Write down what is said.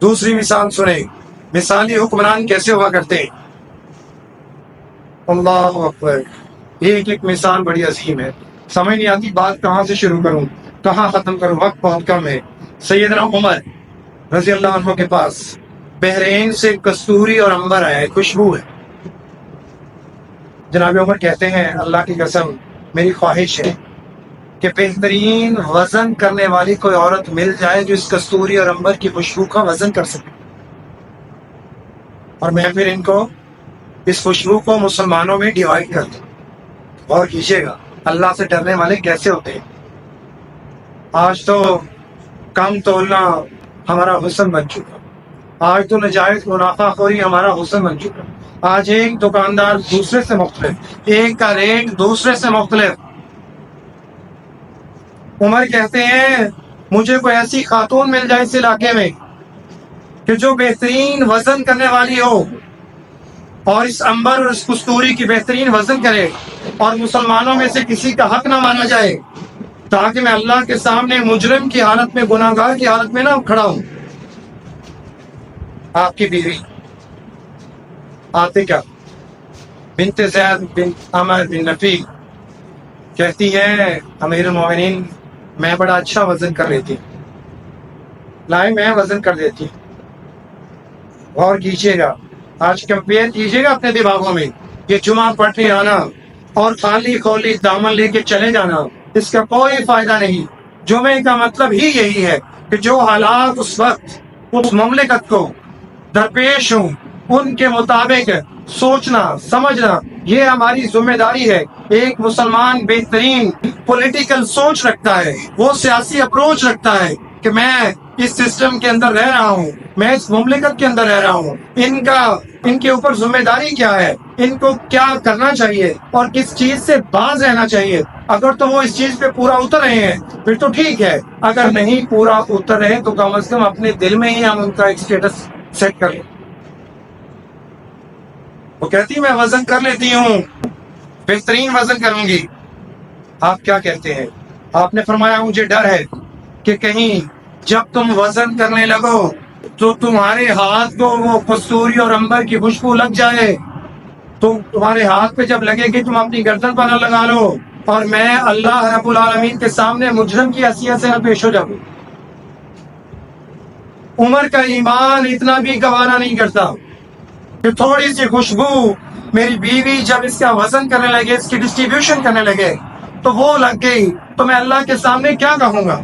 دوسری مثال سنیں، مثالی حکمران کیسے ہوا کرتے ہیں۔ اللہ اکبر، ایک ایک مثال بڑی عظیم ہے، سمجھ نہیں آتی بات کہاں سے شروع کروں کہاں ختم کروں، وقت بہت کم ہے۔ سیدنا عمر رضی اللہ عنہ کے پاس بحرین سے کستوری اور عنبر آیا ہے، خوشبو ہے۔ جناب عمر کہتے ہیں اللہ کی قسم میری خواہش ہے کہ بہترین وزن کرنے والی کوئی عورت مل جائے جو اس کستوری اور عنبر کی خوشبو کا وزن کر سکے، اور میں پھر ان کو اس خوشبو کو مسلمانوں میں ڈیوائڈ کر دوں۔ غور کیجیے گا اللہ سے ڈرنے والے کیسے ہوتے ہیں۔ آج تو کم تولنا ہمارا حسن بن چکا، آج تو نجائز منافع خوری ہمارا حسن بن چکا۔ آج ایک دکاندار دوسرے سے مختلف، ایک کا ریٹ دوسرے سے مختلف۔ عمر کہتے ہیں مجھے کوئی ایسی خاتون مل جائے اس علاقے میں کہ جو بہترین وزن کرنے والی ہو اور اس عنبر اور اس کستوری کی بہترین وزن کرے، اور مسلمانوں میں سے کسی کا حق نہ مانا جائے، تاکہ میں اللہ کے سامنے مجرم کی حالت میں، گناہ گار کی حالت میں نہ کھڑا ہوں۔ آپ کی بیوی عاتقہ بنت زید بن عمر بن نفی کہتی ہے امیر المومنین میں بڑا اچھا وزن کر لیتی ہوں، لائے میں وزن کر دیتی ہوں۔ غور کیجیے گا، آج کمپیئر کیجیے گا اپنے دماغوں میں، یہ جمعہ پڑھنے آنا اور خالی خولی دامن لے کے چلے جانا، اس کا کوئی فائدہ نہیں۔ جمعے کا مطلب ہی یہی ہے کہ جو حالات اس وقت اس مملکت کو درپیش ہوں ان کے مطابق سوچنا سمجھنا یہ ہماری ذمہ داری ہے۔ ایک مسلمان بہترین پولیٹیکل سوچ رکھتا ہے، وہ سیاسی اپروچ رکھتا ہے کہ میں اس سسٹم کے اندر رہ رہا ہوں، میں اس مملکت کے اندر رہ رہا ہوں، ان کے اوپر ذمہ داری کیا ہے، ان کو کیا کرنا چاہیے اور کس چیز سے باز رہنا چاہیے۔ اگر تو وہ اس چیز پہ پورا اتر رہے ہیں پھر تو ٹھیک ہے، اگر نہیں پورا اتر رہے تو کم از کم اپنے دل میں ہی ہم ان کا ایک اسٹیٹس سیٹ کر لیں۔ وہ کہتی میں وزن کر لیتی ہوں، بہترین وزن کروں گی۔ آپ کیا کہتے ہیں؟ آپ نے فرمایا مجھے ڈر ہے کہ کہیں جب تم وزن کرنے لگو تو تمہارے ہاتھ کو وہ کستوری اور عنبر کی خوشبو لگ جائے، تو تمہارے ہاتھ پہ جب لگے گی تم اپنی گردن پر نہ لگا لو اور میں اللہ رب العالمین کے سامنے مجرم کی حیثیت سے نہ پیش ہو جاؤں۔ عمر کا ایمان اتنا بھی گوارا نہیں کرتا کہ تھوڑی سی خوشبو میری بیوی جب اس کا وزن کرنے لگے، اس کی ڈسٹریبیوشن کرنے لگے تو وہ لگ گئی تو میں اللہ کے سامنے کیا کہوں گا۔